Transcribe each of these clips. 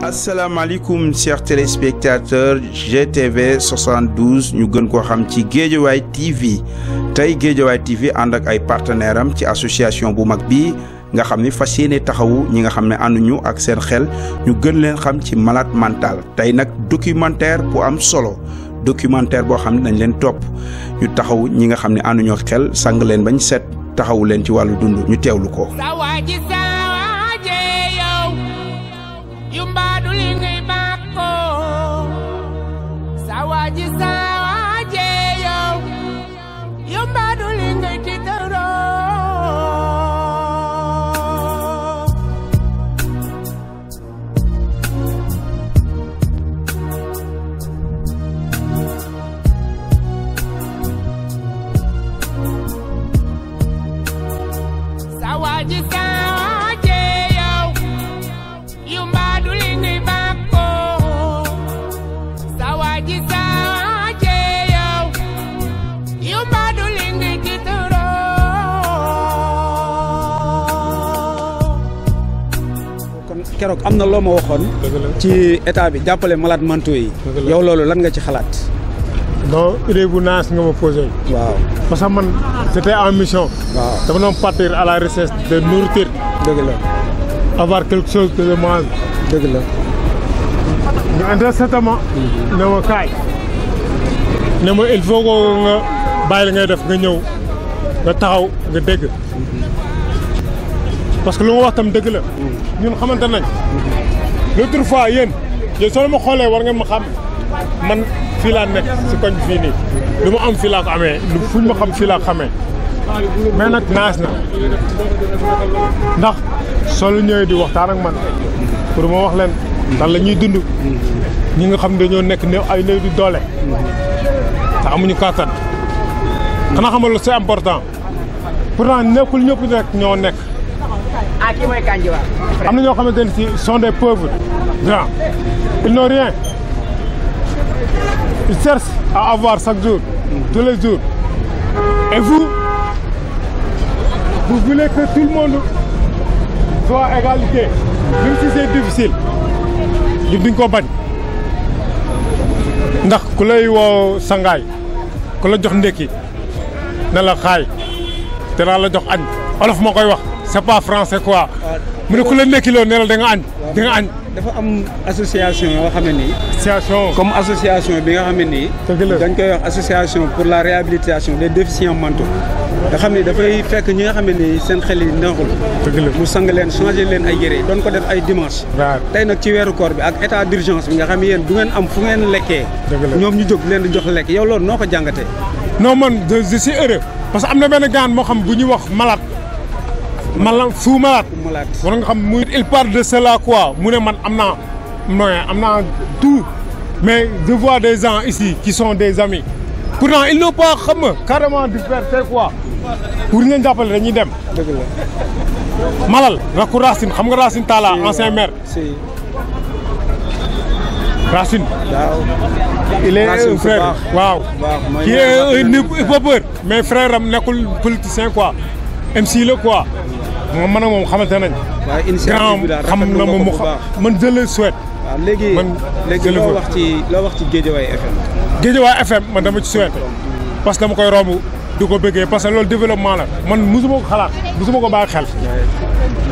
asalaamaaleykum chers téléspectateurs GTV 72 ñu gën koo xam ci Guédiawaye TV tey Guédiawaye TV ànd ak ay partenaires am ci association bu mag bi nga xam ni fas yéene taxawu ñi nga xam ne ànduñu ak seen xel ñu gën leen xam ci malade mental tey nag documentaire bu am solo documentaire boo xam ne dañ leen topp ñu taxaw ñi nga xam ne ànduñu ak xel sang leen bañ set taxawu leen ci wàllu dund ñu teewlu ko. keroog am na loo ma waxoon ci état bi jàppale malades mentaux yi yow loolu lan nga ci xalaat. non idée bu naas nga ma posé. waaw parce que man c'était en mission. waaw dama doon partir à la recherche de nourriture. dëgg la. avoir quelque chose que je mange. dëgg la. ñu intercepté ma. ne ma kaay. ne ma il faut que nga bàyyi la ngay def nga ñëw nga taxaw nga dégg. parce que lu ma wax tam dëgg la. ñun xamante nañ. l'autre fois yéen soo ma xoolee war ngeen ma xam man fii laa nekk si koñ fii nii lu ma am fii laa ko amee lu fuñ ma xam fii laa ko xamee mais nag naas na ndax soo la ñëwee di waxtaan ak man pour ma wax leen lan la ñuy dund ñi nga xam ne dañoo nekk néew ay néew di doole te amuñu kàttan xanaa xamal lu c'est important pourtant nekkul ñëpp rek ñoo nekk. ah kii mooy Kandji Wa. am na ñoo xamante ne si sont des pauvres gens ils n'ont rien ils cherchent à avoir chaque jour tous les jours et vous voulez que tout le monde soit à égalité même si c'est difficile ñu duñ ko bañ ndax ku lay woo sangaay ku la jox ndekki ne la xaay te naa la jox añ olof moo koy wax. c'est pas français quoi. mu ne ku la nekkiloo ne la da nga añ. da nga añ. dafa am association yoo xam ne nii. association comme association bi nga xam ne nii. dañ koy wax association pour la réhabilitation des déficients mentaux. nga xam ne dafay fekk ñi nga xam ne nii seen xel yi neexul. mu sang leen changer leen ay yére doon ko def ay dimanche. tey nag ci weeru koor bi ak état d'urgence bi nga xam ne yéen du ngeen am fu ngeen lekkee. ñoom ñu jóg leen di jox lekk yow loolu noo ko jàngatee. non man je suis heureux parce que am na benn gaan moo xam bu ñuy wax malade. Fou malade war nga xam muy il parle de cela quoi mu ne man am naa moyen am naa tout mais je vois des gens ici qui sont des amis pourtant ils n'ont pas xam nga carrément du faire c'est quoi pour ñu leen jàppale dañuy dem. dëgg la. Malal rakku Racine xam nga Racine Talla ancien maire. Racine. waaw il est un frère waaw. qui est un hip-hopeur mais frère am nekkul politicien quoi MC la quoi. moom man ak moom xamante nañ. waaye initiative bi daal xam na moom mu xam man je le souhaite. waaw léegi loo wax ci Guédiawaye FM. Guédiawaye FM man dama ci souhaite parce que dama koy romb du ko bëggee parce que loolu développement la man musuma ko xalaat musuma ko bàyyi xel.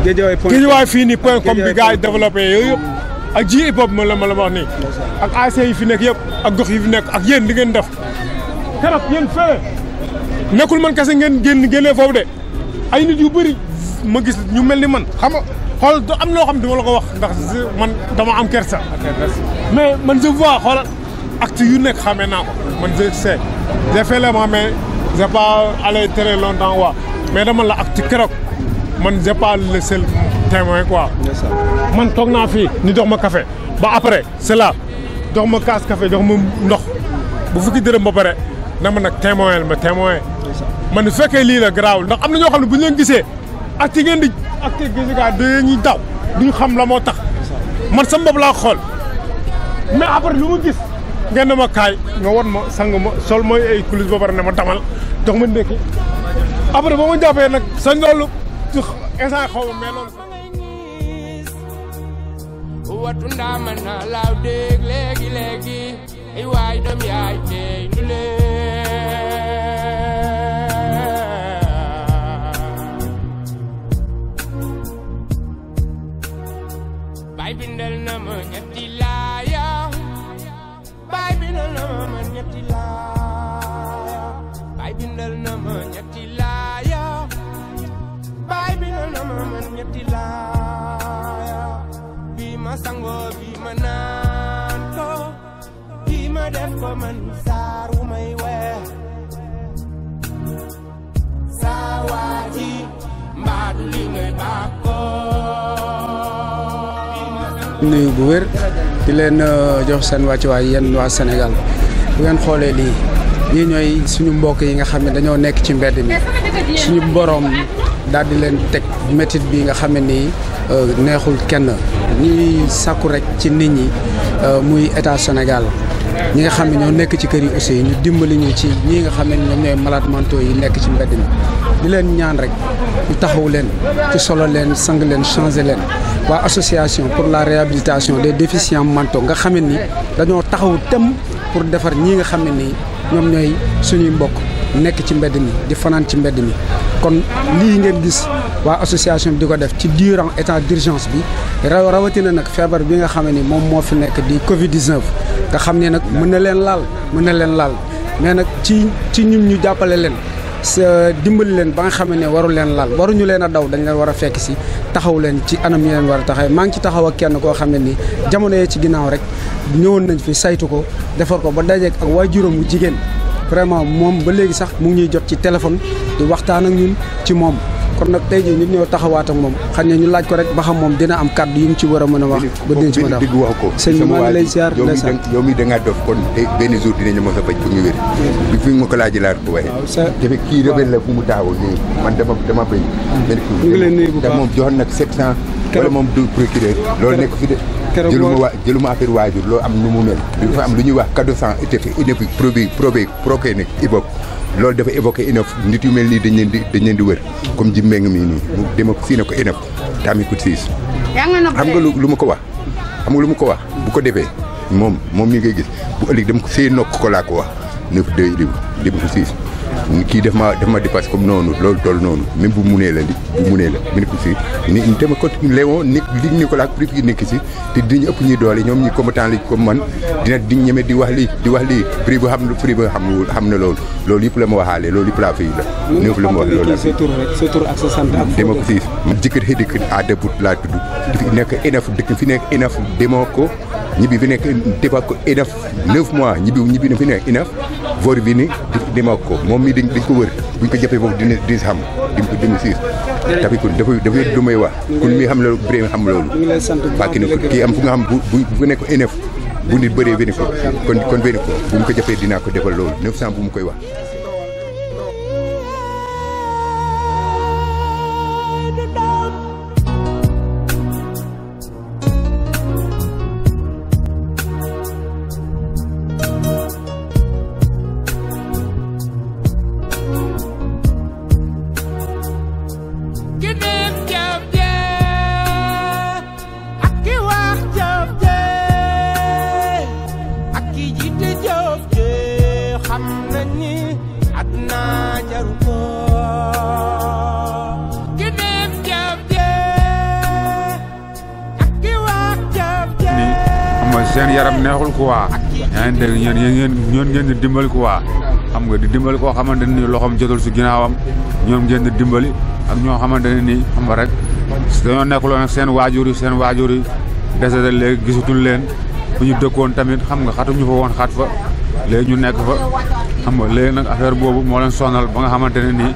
Guédiawaye fii nii point com bi gars yi développé yooyu yëpp ak ji hip hop ma la wax nii. ak ASC yi fi nekk yëpp ak gox yi fi nekk ak yéen di ngeen def. keroog yéen fële nekkul man kese ngeen génnee foofu de ay nit yu bëri. ma gis ñu mel ni man xam nga xool am loo xam dama la ko wax ndax man dama am kersa mais man je vois xoolal acte yu nekk xamee naa ko man je sais j'ai fait le mais j'ai pas allé très longtemps waa mais dama la acte keroog man j'ai pas le seul témoin quoi man toog naa fii ñu jox ma café ba après c'est là jox ma kaas café jox ma ndox bu fukki dërëm ba pare dama nag témoin man su fekkee lii la garaawul ndax am na ñoo xam ne bu ñu leen gisee ak ci ngeen di ak ci gis nga dañuy daw duñu xam la moo tax man sama bopp laa xool mais après lu ma gis ngeen ne ma kaay nga won ma sang ma sol mooy ay coulisse ba pare ne ma damal jox ma ndekki après ba ma jàppee nag sa loolu instant xaw ma mais loolu watu ndama na laaw dégg léegi léegi ay waay doom yaay tey nu bay bindal na ma ñetti laaya bay bindal na ma ñetti laaya bay bindal na ma ñetti laaya bay bindal na ma ñetti laaya bi ma sangoo bi ma naan ko bi ma def ko man saar wu may weex saa waaji mbaadu li ngay bàkkoo nuyu bu wér di leen jox seen wàccuwaay yéen waa Sénégal bu ngeen xoolee lii ñii ñooy suñu mbokk yi nga xam ne dañoo nekk ci mbedd mi suñu borom daal di leen teg métit bi nga xam ne nii neexul kenn ñuy sàkku rek ci nit ñi muy état Sénégal ñi nga xam ne ñoo nekk ci kër yi aussi ñu dimbali ñu ci ñii nga xam ne ñoom ñooy malades mentaux yi nekk ci mbedd mi di leen ñaan rek ñu taxaw leen ci solo leen sang leen changer leen waa association pour la réhabilitation des déficients mentaux nga xam ne ni dañoo taxaw tem pour defar ñii nga xam ne nii ñoom ñooy suñuy mbokk nekk ci mbedd mi di fanaan ci mbedd mi kon lii ngeen gis waa association bi di ko def ci durant état d'urgence bi rawatina nag feebar bi nga xam ne ni moom moo fi nekk di Covid 19 nga xam ne nag mën na leen laal mais nag ci ñun ñu jàppale leen sa dimbali leen ba nga xam ne waru leen laal waruñu leen a daw dañ leen war a fekk si taxaw leen ci anam yi leen war a taxawee maa ngi ci taxaw ak kenn koo xam ne nii jamono yee ci ginnaaw rek ñëwoon nañ fi saytu ko defar ko ba dajeek ak waajuram bu jigéen vraiment moom ba léegi sax mu ngi ñuy jot ci téléphone di waxtaan ak ñun ci moom kon nag tey jii nit ñoo taxawaat ak moom xam ne ñu laaj ko rek ba xam moom dina am kàddu yu mu ci war a mën a wax ba dinañ ci mën a wax sëñ bi maa ngi lay ziar yow mi da ngaa dof kon benn jour dinañu mos a faj pour ñu wér bi fi ma ko laajee laa ko waxee dafa kii rebelle la fu mu taxaw nii man dama bañ benn kii ngi leen nuyu bu baax moom joxoon nag 700 wala moom du procureur loolu nekk fi de jëluma affaire waajur loolu am nu mu mel dafa am lu ñuy wax cadeau sang été fait inéfique proqué ne ibok loolu dafa évoqué INEF nit yu mel nii dañ leen di wër comme ji méng mii nii mu dema sii na ko INEF taami ko siis xam nga lu ma ko wax bu ko defee moom mi ngay gis bu ëllëg dama ko see nokk ko laa ko wax neuf deux dema ko siis kii daf ma dépassé comme noonu loolu toll noonu même bu munee la mu ne ko si ni dama ko Léon ni li Nicolas prix yi nekk si te dinañu ëpp ñuy doole ñoom ñi combattant li comme man di ñeme di wax lii prix ba xam na loolu yëpp la ma waxaale loolu yëpp laa fay la neuf la ma wax loolu sa tur ak sa sant dema ko siis man jëkkër xëy dëkk à debut laa tudd di nekk INEF dëkk fi nekk INEF demoo ko ñibbi fi nekk defa ko INEF 9 mois ñibbi na fi nekk INEF vor bi ni demoo ko moom mi dañ ko wër buñ ko jàppee foofu dina xam dina siis tapi kon dafa du may wax kon mi xam loolu bré xam loolu fàkki ne ko kii am fu nga xam bu nekk INEF bu nit bëree benn ko kon benn ko bu mu ko jàppee dinaa ko defal loolu 900 bu mu koy wax seen yaram neexul quoi yaa ngi dégg ñoon ngeen di dimbali quoi xam nga di dimbali koo xamante ne nii loxoom jotul si ginnaawam ñoom ngeen di dimbali ak ñoo xamante ne nii xam nga rek dañoo nekkuloon ak seen waajur yi décédé léegi gisutul leen fu ñu dëkkoon tamit xam nga xatuñu fa woon xat fa léegi ñu nekk fa xam nga léegi nag affaire boobu moo leen sonal ba nga xamante ne nii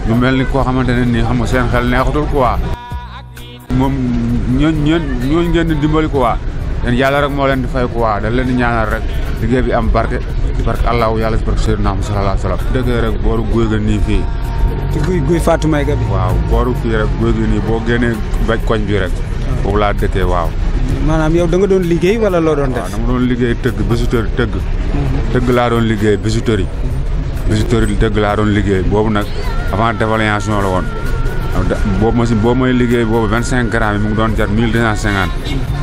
ñu mel ni koo xamante ne nii xam nga seen xel neexatul quoi moom ñooñ ngeen di dimbali quoi yéen yàlla rek moo leen di fay quoi da leen di ñaanal rek liggéey bi am barke ci barke allahu yàlla ci barke Seydina Muhammad sallallahu alayhi wa sallam dëkkee rek booru guy ga nii fii ci guy Fatou Mayga bi waaw booru fii rek guy gi nii boo génnee baj koñ bi rek foofu laa dëkkee waaw maanaam yow da nga doon liggéey wala loo doon def waaw dama doon liggéey tëgg bijouterie tëgg laa doon liggéey bijouterie tëgg laa doon liggéey boobu nag avant dévaluation la woon boobu may liggéey boobu 25 grammes yi mu ngi doon jar 1250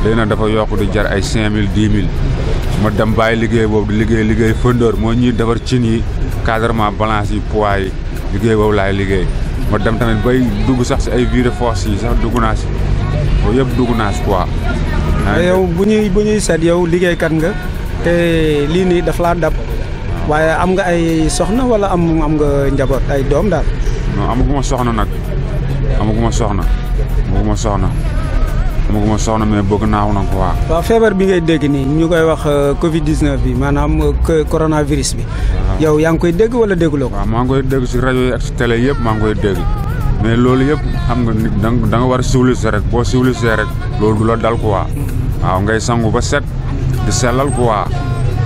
léegi nag dafa yokk di jar ay 5000 10 000 ma dem bàyyi liggéey boobu di liggéey fondeur moo ñuy defar cin yi cadrement balance yi poids yi liggéey boobu laay liggéey ma dem tamit bay dugg sax si ay vie de force yi sax dugg naa si boobu yëpp dugg naa si quoi. yow bu ñuy seet yow liggéeykat nga te lii nii daf laa dab waaye am nga ay soxna wala am nga njaboot ay doom daal. non amaguma soxna nag amaguma soxna mais bëgg naa ko nag quoi. waaw feebar bi ngay dégg nii ñu koy wax Covid 19 bi maanaam coronavirus bi. yow yaa ngi koy dégg wala dégguloo ko. waaw maa ngi koy dégg si rajo yi ak si télé yëpp maa ngi koy dégg mais loolu yëpp xam nga nit da nga war a civilisé rek boo civilisé rek loolu du la dal quoi. waaw ngay sangu ba set di sellal quoi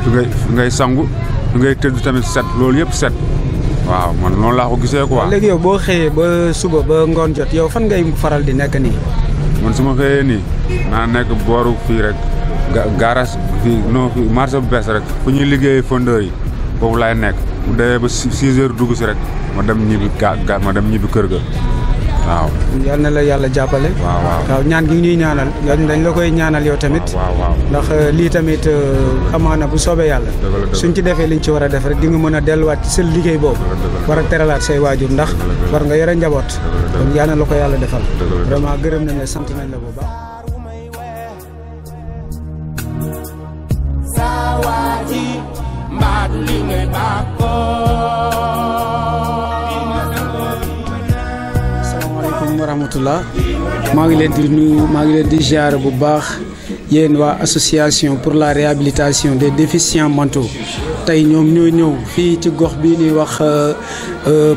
fi ngay sangu fi ngay tëdd tamit set loolu yëpp set. waaw man noonu laa ko gisee quoi. léegi yow boo xëyee ba suba ba ngoon jot yow fan ngay faral di nekk nii. man su ma xëyee nii naa nekk booru fii rek garage fii non fii marché bu bees rek fu ñuy liggéeyee fondeur yi foofu laay nekk bu demee ba 6 heures dugg si rek ma dem ñibbi kër ga waaw. yal na la yàlla jàppale. waaw ñaan gi ñuy ñaanal dañ la koy ñaanal yow tamit. waaw ndax lii tamit amaana bu soobee yàlla. suñ ci defee liñ ci war a def rek di nga mën a delluwaat ci sa liggéey boobu. war a teralaat say waajur ndax war nga yore njaboot. kon yal na la ko yàlla defal. vraiment gërëm nañ la sant nañ la bu baax. wa rahmatullah maa ngi leen di nuyu maa ngi leen di ziar bu baax yéen waa association pour la réhabilitation des déficients mentaux tey ñoom ñoo ñëw fii ci gox bii ñuy wax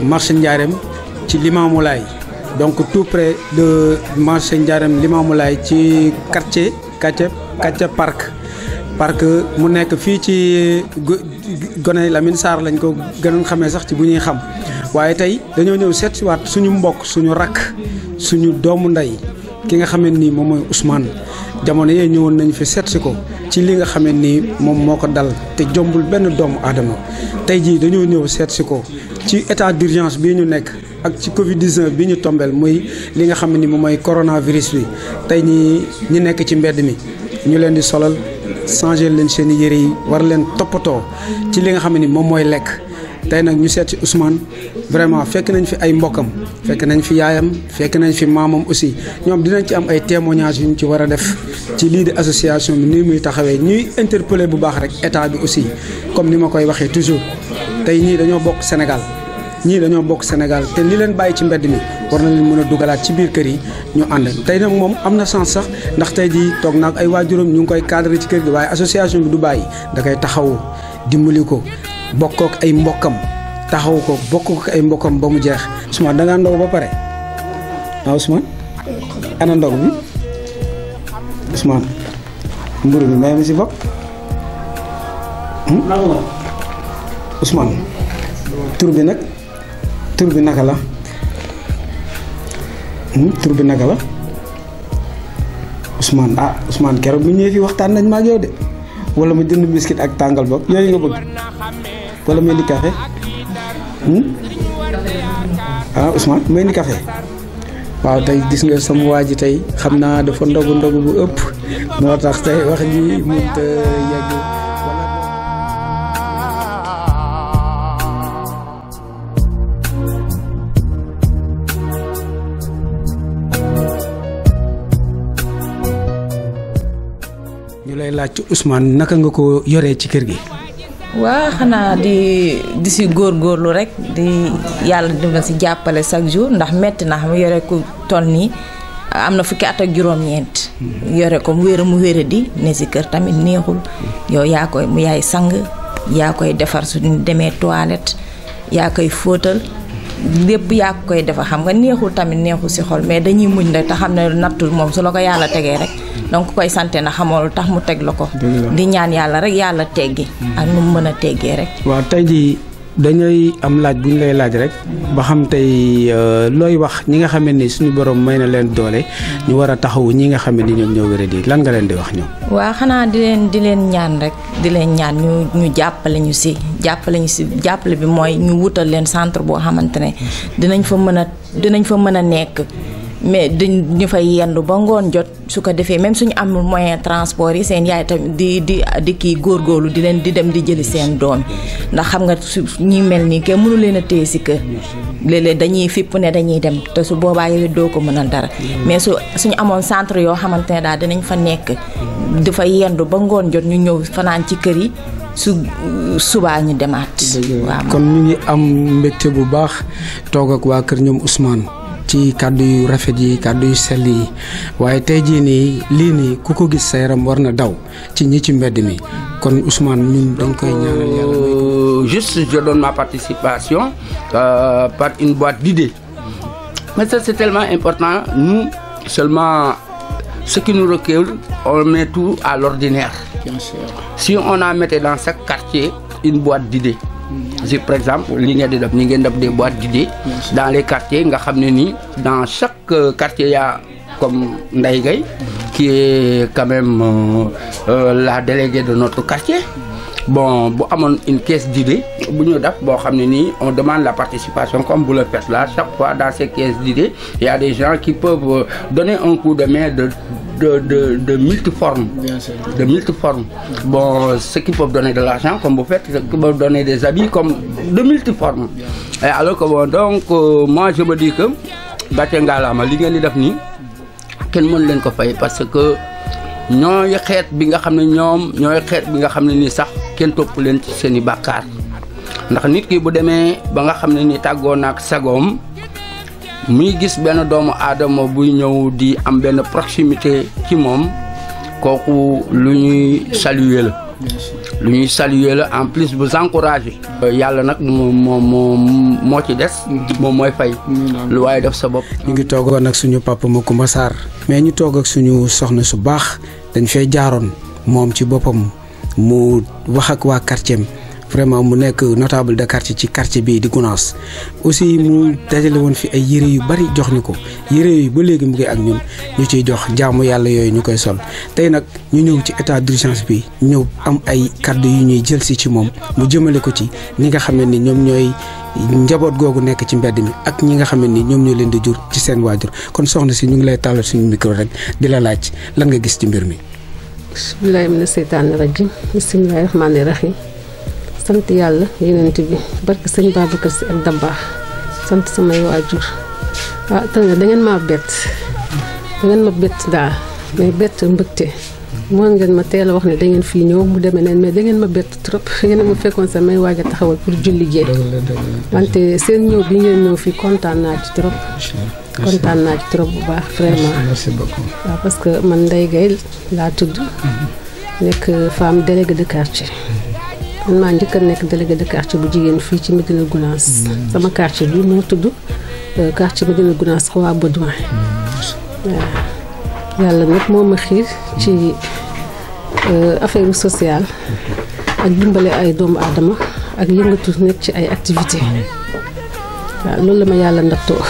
marché Ndiarème ci Limamoulaye donc tout près de marché Ndiarème Limamoulaye ci quartier parc mu nekk fii ci Goney Lamine Sarr lañ ko gënoon xamee sax ci bu ñuy xam waaye tey dañoo ñëw seet si waat suñu mbokk suñu rakk suñu doomu ndey ki nga xamante ni moom mooy Ousmane jamono yee ñëwoon nañu fi seet si ko ci li nga xamante ni moom moo ko dal te jombul benn doomu aadama tey jii dañoo ñëw seet si ko ci état d'urgence bii ñu nekk ak ci Covid 19 bi ñu tombeel muy li nga xam ni moom mooy coronavirus bi tey ñi nekk ci mbedd mi ñu leen di solal changer leen seen i yére yi war leen toppatoo ci li nga xam ni moom mooy lekk. tey nag ñu seet si Ousmane vraiment fekk nañ fi ay mbokkam fekk nañ fi yaayam fekk nañ fi maamam aussi ñoom dinañ ci am ay témoignages yu ñu ci war a def ci lii di association bi nii muy taxawee ñuy interpeller bu baax rek état bi aussi comme ni ma koy waxee toujours tey ñii dañoo bokk Sénégal te li leen bàyyi ci mbedd mi war na leen mën a dugalaat ci biir kër yi ñu ànd tey nag moom am na chance sax ndax tey jii toog naag ay waajuram ñu ngi koy cadré ci kër gi waaye association bi du bàyyi da koy taxawu dimbali ko bokkook ay mbokkam taxaw ko bokkook ay mbokkam ba mu jeex. Ousmane da ngaa ndog ba pare waaw Ousmane ana ndog bi Ousmane mburu bi may mi si bopp Ousmane tur bi naka la Ousmane keroog bu ñëwee fi waxtaan nañ ma ak yow de wala ma jënd biscuit ak tàngal boog yooyu nga bëgg wala may indi café Ousmane may indi café waaw tey gis nga sama waa ji tey xam naa dafa ndogu bu ëpp moo tax tey wax ji mënut a yegg ñu lay laaj ci Ousmane naka nga ko yoree ci kër gi. waa xanaa di si góorgóorlu rek di yàlla dima si jàppale chaque jour ndax metti na xam yore ku toll nii am na fukki at ak juróom-ñeent yore ko mu wéra di ne si kër tamit neexul yow yaay sang yaa koy defar suñu demee toilette yaa koy fóotal lépp yaa koy defar xam nga neexul tamit neexul si xol mais dañuy muñ rek te xam ne nattul moom su la ko yàlla tegee rek donc koy sante na xamoo lu tax mu teg la ko di ñaan yàlla rek yàlla teggi ak nu mu mën a teggee rek. waaw tey jii dañuy am laaj bu ñu lay laaj rek ba xam tey looy wax ñi nga xam ne ni suñu borom may na leen doole ñu war a taxawu ñi nga xam ne ni ñoom ñoo wéradi lan nga leen di wax ñoom. waaw xanaa di leen ñaan rek di leen ñaan ñu jàppale ñu si jàppale bi mooy ñu wutal leen centre boo xamante ne dinañ fa mën a nekk. mais ñu fay yendu ba ngoon jot su ko defee même suñu amul moyen transport yi seen yaay tamit di kii góorgóorlu di leen di dem di jëli seen doom ndax xam nga su ñi mel nii kenn mënu leen a téye si kër léeg-léeg dañuy fipp ne dañuy dem te su boobaa yow doo ko mënal dara mais suñu amoon centre yoo xamante ne daal dinañ fa nekk di fa yendu ba ngoon jot ñu ñëw fanaan ci kër yi subaa ñu demaat. waaw kon ñu ngi am mbégte bu baax toog ak waa kër ñoom Ousmane. ci kàddu yu rafet yi kàddu yu sell yi waaye tey jii nii lii nii ku ko gis sa yaram war na daw ci ñi ci mbedd mi kon Ousmane ñun dañ koy ñaanal yàlla. Juste je donne ma participation par une boîte d'idées mais ça c'est tellement important nous seulement ce qui nous recueille on met tout à l'ordinaire. Bien sûr. Si on en mettait dans chaque quartier une boîte d'idées. Si par exemple li ngeen di def des boîtes d'idées dans les quartiers nga xam ne nii dans chaque quartier y a comme Ndeye Gueye qui est quand même la déléguée de notre quartier bon bu amoon une caisse d'idées bu ñu def boo xam ne nii on demande la participation comme vous le faites là chaque fois dans ces caisses d'idées il y a des gens qui peuvent donner un coup de main de multiformes. De multiformes. Bon, ceux qui peuvent donner de l'argent, comme vous faites, ceux qui peuvent donner des habits, comme de multiformes. Et alors que bon, donc, moi je me dis que, Batengalama, li ngeen di def nii kenn mën leen ko fay parce que ñooy xeet bi nga xam ne nii sax kenn topp leen ci seen i bàkkaar ndax nit ki bu demee ba nga xam ne nii tàggoo naak sagoom muy gis benn doomu aadama buy ñëw di am benn proximité ci moom kooku lu ñuy saluer la en plus vous encourager yàlla nag moo ci des moom mooy fay lu waaye def sa bopp. ñu ngi toogoon ak suñu papa Macoumba Sarr mais ñu toog ak suñu soxna su baax dañ fay jaaroon moom ci boppam mu wax ak waa quartier vraiment mu nekk notable de quartier ci quartier bii di Gounass aussi mu dajale woon fi ay yére yu bari jox ñu ko yére yooyu ba léegi mu ngi ak ñun ñu ciy jox jaamu yàlla yooyu ñu koy sol tey nag ñu ñëw ci état d'urgence bi ñëw am ay kaddu yu ñuy jël si ci moom mu jëmale ko ci ñi nga xam ne ni ñoom ñooy njaboot googu nekk ci mbedd mi ak ñi nga xam ne ni ñoom ñoo leen di jur ci seen waajur kon soxna si ñu ngi lay tàllal suñu micro rek di la laaj lan nga gis ci mbir mi. bismillaahi mina seytaani rajiim bismillaahi rahmaani rahiim sant yàlla yenent bi barke sëñ Babacar Si ak Dabaax sant samay waajur te nga da ngeen ma bett daal mais bett mbëgte moo ngeen ma teel a wax ne da ngeen fii ñëw mu demee neen mais da ngeen ma bett trop ngeen ma fekkoon sa may waaj a taxawal pour julli jee wante seen ñëw bi ngeen ñëw fii kontaan naa ci trop bu baax vraiment merci beaucoup waaw parce que man Ndeye Gueye laa tudd nekk femme déléguée de quartier man maa njëkk a nekk délégué de quartier bu jigéen fii ci Médina Gounass sama quartier bi moo tudd quartier Médina Gounass Roi Baudouin waaw yàlla nag moo ma xiir ci affaire sociale ak dimbale ay doomu aadama ak yëngatu nekk ci ay activité waaw loolu la ma yàlla ndaxtoo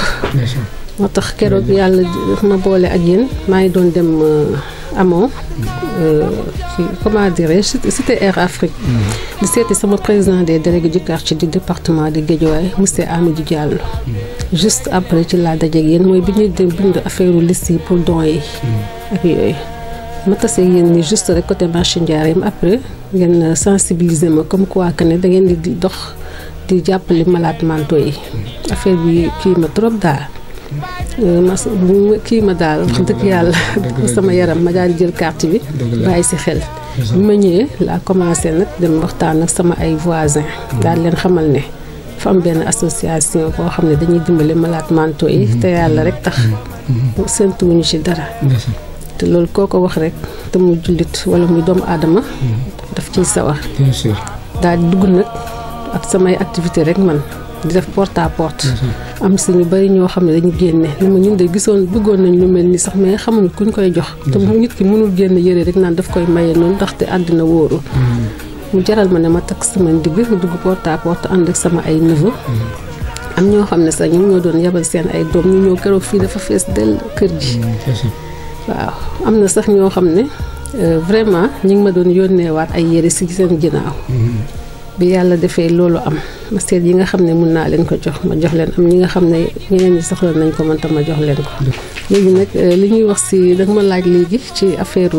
moo tax keroog yàlla ma boole ak yéen maa ngi doon dem amoo comment dirais-je c'était Air Afrique di seeti sama président des délégués du quartier du département de Guédiawaye monsieur Amidou Diallo juste après ci laa dajeeg yéen mooy bi ñuy dem bind affaire liste yi pour dons yi ak yooyu ma tase yéen ni juste rek côté marché Ndiarème après ngeen sensibiliser ma comme quoi que ne da ngeen di dox di jàppale malade mentaux yi affaire bi kii ma trop daal kii ma daal dëgg yàlla sama yaram ma daan jël carte bi bàyyi si xel bi ma ñëwee laa commencé nag dem waxtaan ak sama ay voisins daal leen xamal ne dafa am benn association boo xam ne dañuy dimbali malade mentaux yi te yàlla rek tax séntuwuñu ci dara te loolu koo ko wax rek te muy jullit wala muy doomu aadama daf ciy sawar daal di dugg nag ak samay activité rek man di def porte à porte am si ñu bari ñoo xam ne dañu génne ni ma ñun de bëggoon nañ lu mel ni sax mais xamuñu kuñ koy jox te nit ki mënul génn yëre rek naan daf koy maye noonu ndaxte àddina wóorul mu jaral ma ne ma takk sama ndigg dugg porte à porte ànd ak sama ay neveu am ñoo xam ne sax ñoom ñoo doon yabal seen ay doom ñu ñëw keroog fii dafa fees dell kër gi waaw am na sax ñoo xam ne vraiment ñi ngi ma doon yónneewaat ay yére si seen ginnaaw bi yàlla defee loolu am ma seet yi nga xam ne mun naa leen ko jox ma jox leen am ñi nga xam ne ñeneen ñi soxla nañ ko man tam ma jox leen ko léegi nag li ñuy wax si danga ma laaj léegi ci affaire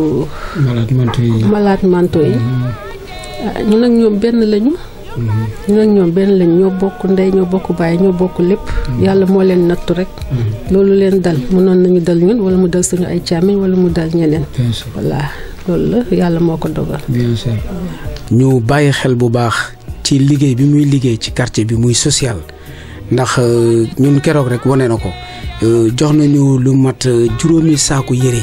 malade manteau yi ñun ak ñoom benn lañu ñun ak ñoom benn lañu ñoo bokk ndey ñoo bokk baay ñoo bokk lépp yàlla moo leen nattu rek loolu leen dal mënoon nañu dal ñun wala mu dal suñu ay càmmiñ wala mu dal ñeneen voilà loolu la yàlla moo ko dogal ñu bàyyi xel bu baax ci liggéey bi muy liggéey ci quartier bi muy social ndax ñun keroog rek wane na ko jox nañu lu mat 5 saaku yére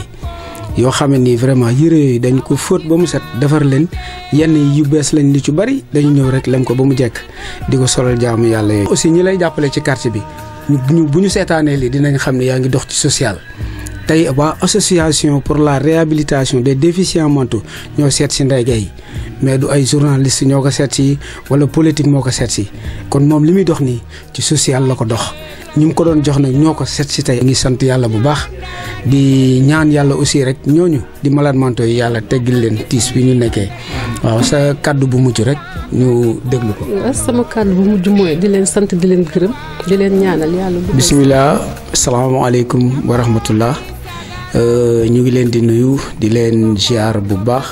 yoo xam ne ni vraiment yére yooyu dañ ko fóot ba mu set defar leen yenn yu bees lañ li ci bari dañu ñëw rek lem ko ba mu jekk di ko solal jaamu yàlla yooyu. aussi ñi lay jàppale ci quartier bi bu ñu seetaanee lii dinañ xam ne yaa ngi dox ci social. tey waa association pour la réhabilitation des déficients mentaux ñoo seet si Ndeye Gueye mais du ay journaliste ñoo ko seet si wala politique moo ko seet si kon moom li muy dox nii ci social la ko dox ñu mu ko doon jox nag ñoo ko seet si tey. ngi sant yàlla bu baax di ñaan yàlla aussi rek ñooñu di malade mentaux yi yàlla teggil leen tiis bi ñu nekkee waaw sa kàddu bu mujj rek ñu déglu ko. sama kàddu bu mujj mooy di leen sant di leen gërëm di leen ñaanal yàlla. bisimilah salaamaaleykum wa rahmatullah ñu ngi leen di nuyu di leen ziar bu baax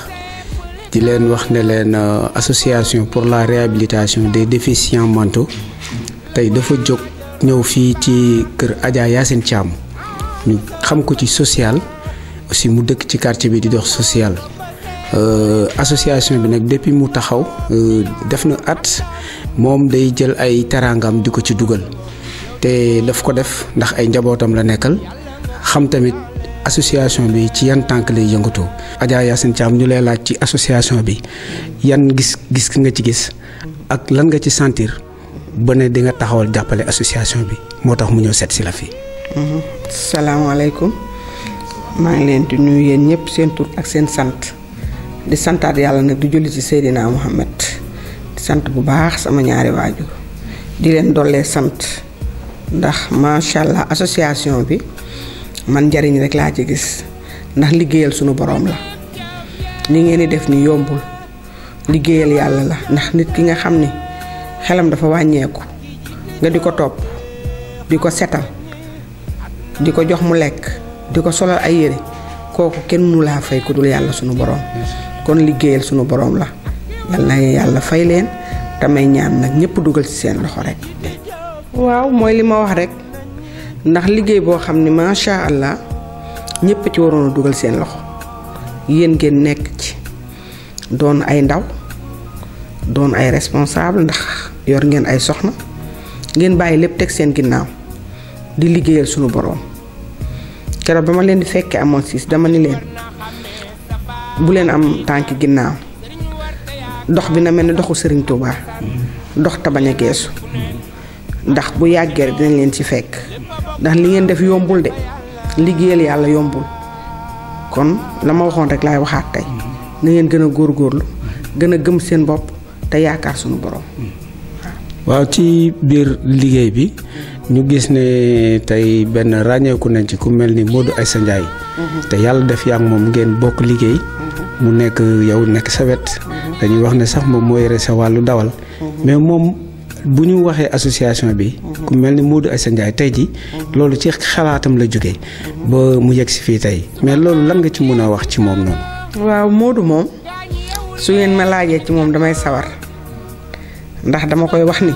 di leen wax ne leen association pour la réhabilitation des déficients mentaux tey dafa jóg ñëw fii ci kër Adja Yacine Thiam ñu xam ko ci social aussi mu dëkk ci quartier bi di dox social association bi nag depuis mu taxaw def na at moom day jël ay teraangam di ko ci dugal te daf ko def ndax ay njabootam la nekkal xam tamit association bi ci yan tànk lay yëngatoo. Adja Yacine Thiam ñu lay laaj ci association bi yan gis nga ci gis ak lan nga ci sentir ba ne di nga taxawal jàppale association bi moo tax mu ñëw seet si la fi. salaamaaleykum maa ngi leen di nuyu yéen ñëpp seen tur ak seen sant di santaat yàlla nag di julli ci Seydina Mohamed di sant bu baax sama ñaari waajur di leen dollee sant ndax macha allah association bi. man njariñ rek laa ci gis ndax liggéeyal sunu boroom la li ngeen di def ni yombul liggéeyal yàlla la ndax nit ki nga xam ni xelam dafa wàññeeku nga di ko topp di ko setal di ko jox mu lekk di ko solal ay yére kooku kenn mënu laa fay ku dul yàlla sunu boroom kon liggéeyal sunu boroom la yal na yàlla fay leen tamay ñaan nag ñëpp dugal ci seen loxo rek. waaw mooy li ma wax rek. ndax liggéey boo xam ne macha allah ñëpp ci waroon a dugal seen loxo yéen ngeen nekk ci doon ay ndaw doon ay responsable ndax yor ngeen ay soxna ngeen bàyyi lépp teg seen ginnaaw di liggéeyal sunu boroom keroog ba ma leen di fekkee amoon siis dama ni leen bu leen am tànki ginnaaw dox bi na mel ni doxu Serigne Touba dox te bañ a geesu ndax bu yàggee rek dinañ leen ci fekk. ndax li ngeen def yombul de liggéeyal yàlla yombul kon la ma waxoon rek laay waxaat tey na ngeen gën a góorgóorlu gën a gëm seen bopp te yaakaar sunu borom. waaw ci biir liggéey bi ñu gis ne tey benn ràññeeku nañ ci ku mel ni Modou Aïssa Ndiaye te yàlla def yaa ngi moom ngeen bokk liggéey mu nekk yow nekk sa wet dañuy wax ne sax moom moo yore sa wàllu dawal mais moom. bu ñu waxee association bi ku mel ni Modou Aïssa Ndiaye tey ji loolu ci xalaatam la jógee ba mu yegg si fii tey mais loolu lan nga ci mën a wax ci moom noonu. waaw Modou moom su ngeen ma laajee ci moom damay sawar ndax dama koy wax ni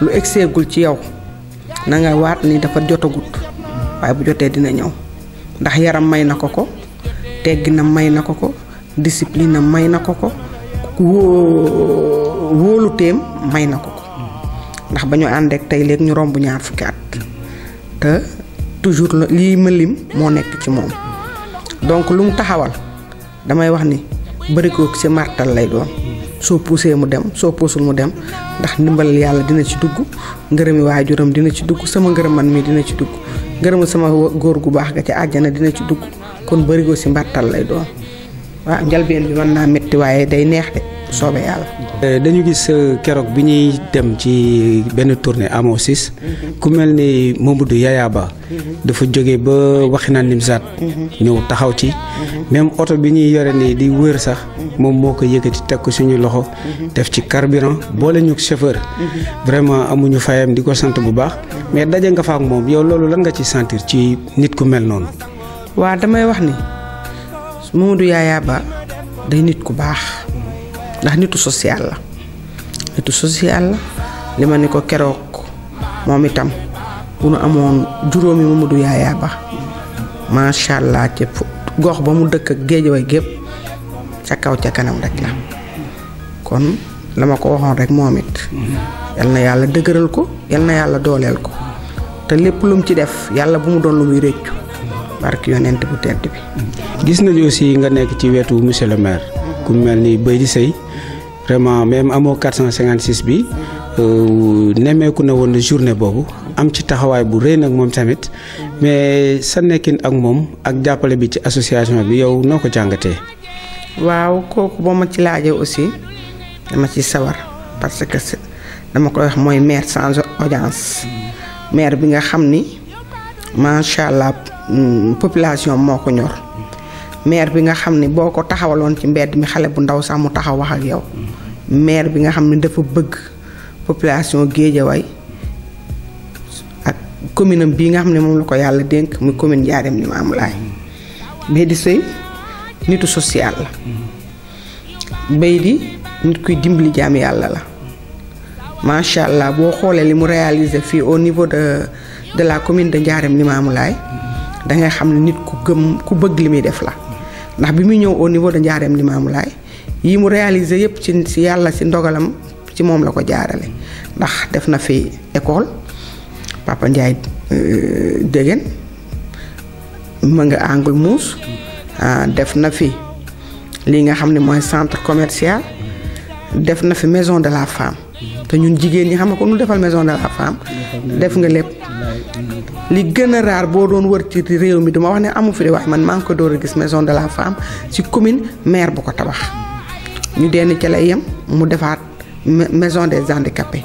lu egseegul ci yow na nga waat ni dafa jotagut waaye bu jotee dina ñëw ndax yaram may na ko ko tegginam may na ko ko discipline am may na ko ko wóolu téem may na ko ko ndax ba ñu ànd ak tey léegi ñu romb 20 at te toujours lii ma lim moo nekk ci moom donc lu mu taxawal damay wax ni bëri ko ci martal lay doon soo poussé mu dem soo puusul mu dem ndax ndimbal yàlla dina ci dugg ngërëmi waajuram dina ci dugg sama ngërëm man mii dina ci dugg ngërëm sama góor gu baax ga ci àjjana dina ci dugg kon bëri ko ci martal lay doon waaw njalbeen bi mën naa métti waaye day neex de soobee yàlla. dañu gis keroog bi ñuy dem ci benn tournée Amo 6 ku mel ni Mamadou Yaya Ba dafa jóge ba Waxinaan Nimzaat ñëw taxaw ci même oto bi ñuy yore nii di wër sax moom moo ko yëkkati teg ko suñu loxo def ci carburant boole ñu chauffeur vraiment amuñu fayam di ko sant bu baax mais daje nga fa ak moom yow loolu lan nga ci sentir ci nit ku mel noonu. waa damay wax ni Mamadou Yaya Ba day nit ku baax ndax nitu social la li ma ni ko keroog moom itam bu nu amoon juróomi Mamadou Yaya Ba macha allah ci gox ba mu dëkk ak Géejawaay gépp ca kaw ca kanam rek la kon la ma ko waxoon rek moom it yal na yàlla dëgëral ko yal na yàlla dooleel ko te lépp lu mu ci def yàlla bu mu doon lu muy réccu barki yonent bu tedd bi. gis nañu aussi nga nekk ci wetu monsieur le maire ku mel ni Baydi Seye vraiment même amoo 456 bi nemmeeku na woon journée boobu am ci taxawaay bu rëy nag moom tamit mais sa nekkin ak moom ak jàppale bi ci association bi yow noo ko jàngatee. waaw kooku boo ma ci laajee aussi dama ci sawar parce que dama koy wax mooy maire sans audience maire bi nga xam ni macha allah population moo ko ñor maire bi nga xam ni boo ko taxawaloon ci mbedd mi xale bu ndaw sax mu taxaw wax ak yow maire bi nga xam ni dafa bëgg population Géejawaay ak commune am bii nga xam ne moom la ko yàlla dénk muy commune Ndiarème Limamoulaye Baydi Seye nitu social la Baydi nit kuy dimbali jaam yàlla la macha allah boo xoolee li mu réalisé fii au niveau de la commune de Ndiarème Limamoulaye da ngay xam ne nit ku bëgg li muy def la ndax bi muy ñëw au niveau de Ndiarème Limamoulaye yi mu réalisé yépp ci yàlla ci ndogalam ci moom la ko jaarale ndax def na fi école Papa Ndiaye Dégén ma nga Angle Mousse def na fi li nga xam ne mooy centre commercial def na fi maison de la femme te ñun jigéen ñi xam nga ko nu defal maison de la femme def nga lépp li gën a raar boo doon wër ci réew mi duma wax ne amu fi de wax man maa ngi ko door a gis maison de la femme ci commune maire bu ko tabax ñu denn ca lay yem mu defaat maison des handicapés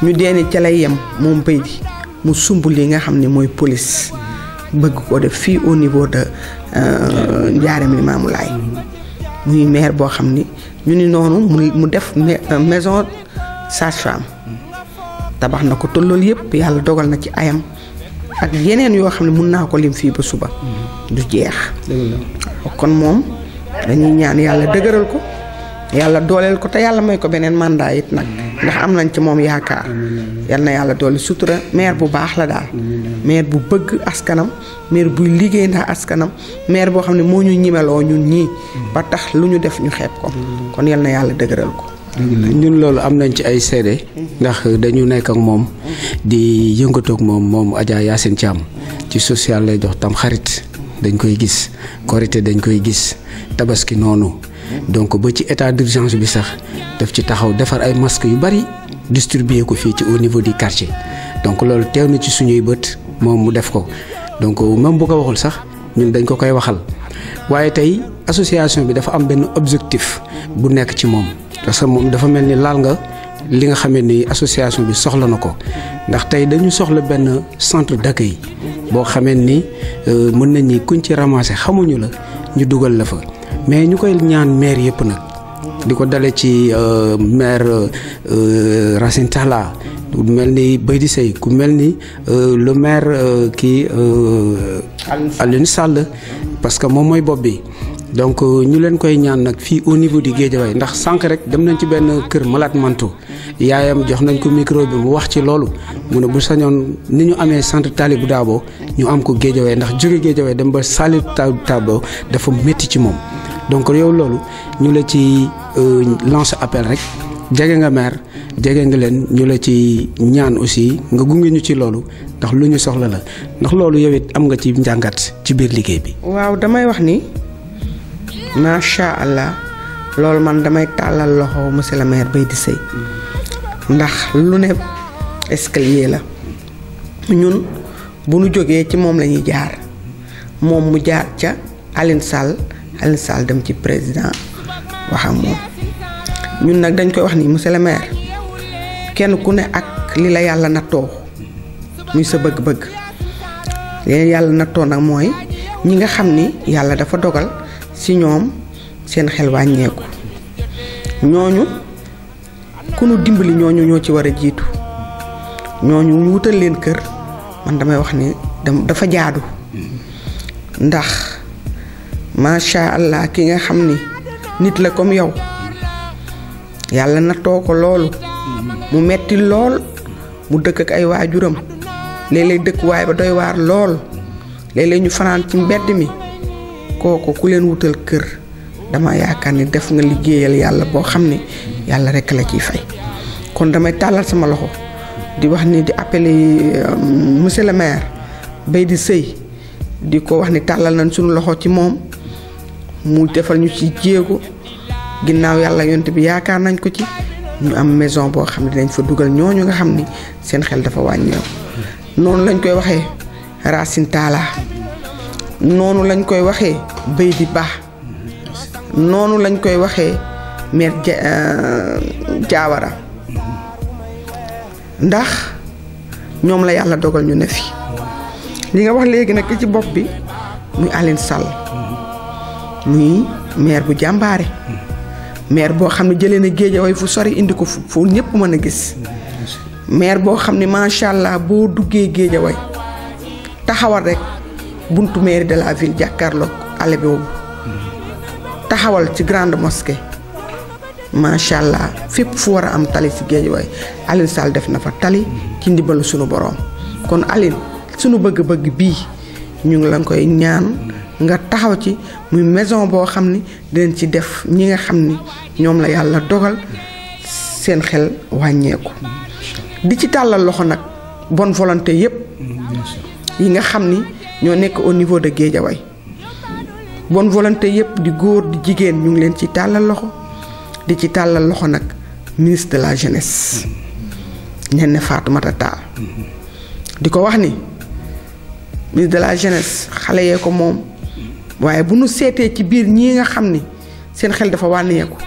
ñu denn ca lay yem moom Baydi mu sumb li nga xam ne mooy police bëgg ko def fii au niveau de Ndiarème Limamoulaye muy maire boo xam ni ñu ni noonu mu def maison sage-femme tabax na ko te loolu yëpp yàlla dogal na ci ayam ak yeneen yoo xam ne mun naa ko lim fii ba suba du jeex kon moom dañuy ñaan yàlla dëgëral ko yàlla dooleel ko te yàlla may ko beneen mandat it nag ndax am nañ ci moom yaakaar yal na yàlla doole sutura maire bu baax la daal maire bu bëgg askanam maire buy liggéey ndax askanam maire boo xam ne moo ñu ñimeloo ñun ñii ba tax lu ñu def ñu xeeb ko kon yal na yàlla dëgëral ko. ñun loolu am nañ ci ay seede ndax dañu nekk ak moom di yëngatoog moom Adja Yacine Thiam ci social lay dox tam xarit dañ koy gis korité dañ koy gis tabaski noonu donc ba ci état d'urgence bi sax daf ci taxaw defar ay masques yu bari distribuer ko fii ci au niveau du quartier donc loolu teew na ci suñuy bët moom mu def ko donc même bu ko waxul sax ñun dañ ko koy waxal waaye tey association bi dafa am benn objectif bu nekk ci moom parce que moom dafa mel ni laal nga li nga xamee ni association bi soxla na ko ndax tey dañu soxla benn centre d'accueil boo xamee ni mën nañ ni kuñ ci ramasser xamuñu la ñu dugal la fa mais ñu koy ñaan maire yëpp nag di ko dale ci maire Racine Talla ku mel ni Baydi Seye ku mel ni le maire kii Alioune Sall parce que moom mooy bopp bi donc ñu leen koy ñaan nag fii au niveau du Guédiawaye ndax sànq rek dem nañ ci benn kër malade manto yaayam jox nañ ko micro bi mu wax ci loolu mu ne bu sañoon ni ñu amee centre Talibou Dabo ñu am ko Guédiawaye ndax jóge Guédiawaye dem ba Talibou Dabo dafa métti ci moom donc yow loolu ñu la ci lancer appel rek jege nga maire jege nga leen ñu la ci ñaan aussi nga gunge ñu ci loolu ndax lu ñu soxla la ndax loolu yow it am nga ci njàngat ci biir liggéey bi. waaw damay wax ni macha allah loolu man damay tàllal loxo monsieur le maire Baydi Seye ndax lu ne escalier la ñun bu nu jógee ci moom la ñuy jaar moom mu jaar ca Alioune Sall dem ci président wax ak moom ñun nag dañ koy wax ni monsieur le maire kenn ku ne ak li la yàlla nattoo muy sa bëgg-bëgg leen yàlla nattoo nag mooy ñi nga xam ni yàlla dafa dogal ci ñoom seen xel wàññeeku ñooñu ku nu dimbali ñooñu ñoo ci war a jiitu ñooñu ñu wutal leen kër man damay wax ni dafa jaadu ndax macha allah ki nga xam ni nit la comme yow yàlla nattoo ko loolu mu metti lool mu dëkk ak ay waajuram léeg-léeg dëkkuwaay ba doy waar lool léeg-léeg ñu fanaan ci mbedd mi kooku ku leen wutal kër dama yaakaar ni def nga liggéeyal yàlla boo xam ni yàlla rekk la ciy fay kon damay tàllal sama loxo di wax ni di appeler monsieur le maire Baydi Seye di ko wax ni tàllal nañ suñu loxo ci moom mu defal ñu ci jéego ginnaaw yàlla yonte bi yaakaar nañ ko ci ñu am maison boo xam ne dinañ fa dugal ñooñu nga xam ni seen xel dafa wàññeeku noonu lañ koy waxee Racine Talla noonu lañ koy waxee Baydi Ba noonu lañ koy waxee maire Diawara ndax ñoom la yàlla dogal ñu ne fi li nga wax léegi nag ki ci bopp bi muy Aline Sall muy maire bu jàmbaare maire boo xam ne jëlee na Guédiawaye fu sori indi ko fu ñëpp mën a gis maire boo xam ne macha allah boo duggee Guédiawaye taxawal rek buntu mairie de la ville jàkkaarloog ale boobu taxawal ci grande mosquée macha allah fépp fu war a am tali ci Guédiawaye Aline Sall def na fa tali ci ndimbalu sunu borom kon Aline sunu bëgg-bëgg bii ñu ngi la koy ñaan nga taxaw ci muy maison boo xam ni dinañ ci def ñi nga xam ni ñoom la yàlla dogal seen xel wàññeeku di ci tàllal loxo nag bonne volonté yépp yi nga xam ni ñoo nekk au niveau de Guédiawaye bonne volonté yépp di góor di jigéen ñu ngi leen ci tàllal loxo di ci tàllal loxo nag ministre de la jeunesse Néné Fatoumata Tall di ko wax ni ministre de la jeunesse xale yee ko moom waaye bu nu seetee ci biir ñii nga xam ni seen xel dafa wàññeeku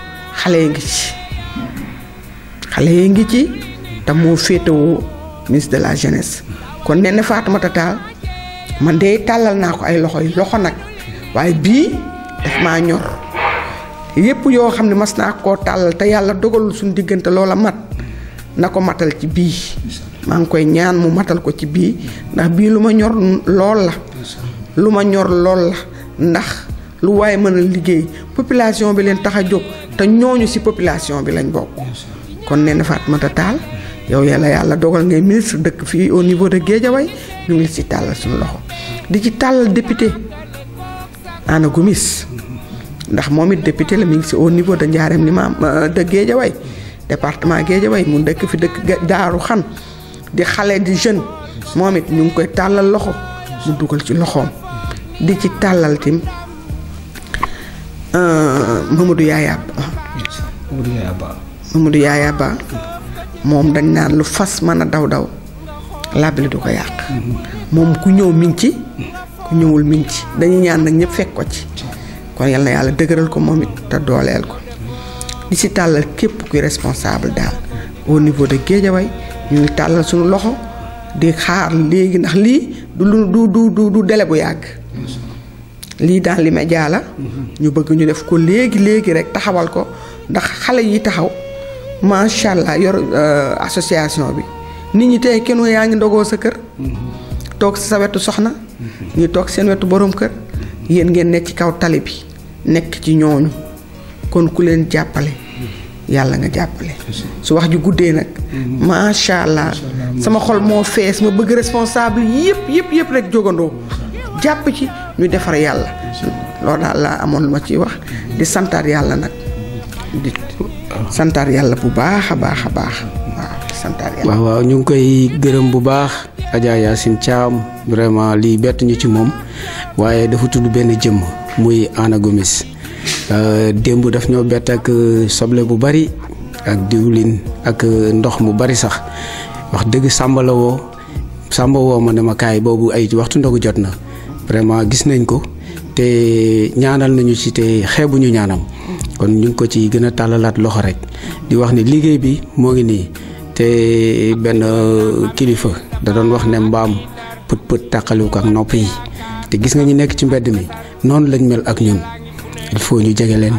xale yi ngi ci te moo féetewoo ministre de la jeunesse kon Néné Fatoumata Tall man de tàllal naa ko ay loxo nag waaye bii daf maa ñor yépp yoo xam ne mas naa koo tàllal te yàlla dogalul suñu diggante loola mat na ko matal ci bii maa ngi koy ñaan mu matal ko ci bii ndax bii lu ma ñor lool la ndax lu waaye mën a liggéey population bi leen tax a jóg te ñooñu ci population bi lañ bokk kon Néné Fatoumata Tall yow yàlla dogal ngay ministre dëkk fii au niveau de Guédiawaye ñu ngi ci tàllal suñu loxo di ci tàllal député Anna Gomis ndax moom it député la mi ngi ci au niveau de Ndiarème Limaam de Guédiawaye département Guédiawaye mu dëkk fi dëkk Daaru Xan di xale di jeune moom it ñu ngi koy tàllal loxo mu dugal ci loxoom di ci tàllal tim Mamadou Yaya Ba moom dañ naan lu fas mën a daw labli du ko yàq moom ku ñëw mi ngi ci ku ñëwul mi ngi ci dañuy ñaan nag ñëpp fekk ko ci kon yal na yàlla dëgëral ko moom it te dooleel ko di ci tàllal képp kuy responsable daal au niveau de Guédiawaye ñu ngi tàllal suñu loxo di xaar léegi ndax lii du délai bu yàgg lii daal li média la ñu bëgg ñu def ko léegi rek taxawal ko ndax xale yi taxaw macha allah yor association bi nit ñi tey kenn yaa ngi ndogoo sa kër toog sa wetu soxna ñu toog seen wetu borom kër yéen ngeen nekk ci kaw tali bi nekk ci ñooñu kon ku leen jàppale yàlla nga jàppale su wax ju guddee nag macha allah sama xol moo fees ma bëgg responsable yëpp rek jógandoo jàpp ci ñu defar yàlla loolu daal laa amoon lu ma ciy wax di santaat yàlla nag di santaat yàlla bu baax a baax waaw santaat yàlla. waaw ñu ngi koy gërëm bu baax Adja Yacine Thiam vraiment lii bett ñu ci moom waaye dafa tudd benn jëmm muy Anna Gomis démb daf ñoo bett ak soble bu bari ak diwlin ak ndox mu bari sax wax dëgg Samba woo ma ne ma kaay boobu ay waxtu ndogu jot na vraiment gis nañ ko te ñaanal nañu ci te xeebuñu ñaanam kon ñu ngi ko ci gën a tàllalaat loxo rek di wax ni liggéey bi moo ngi nii te benn kilifa da doon wax ne mbaam pët tàqaliwu ko ak nopp yi te gis nga ñu nekk ci mbedd mi noonu lañ mel ak ñun il faut ñu jege leen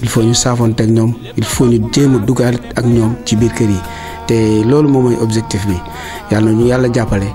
il faut ñu saafonte ak ñoom il faut ñu jéem a dugal ak ñoom ci biir kër yi te loolu moom mooy objectif bi yàlla na ñu yàlla jàppale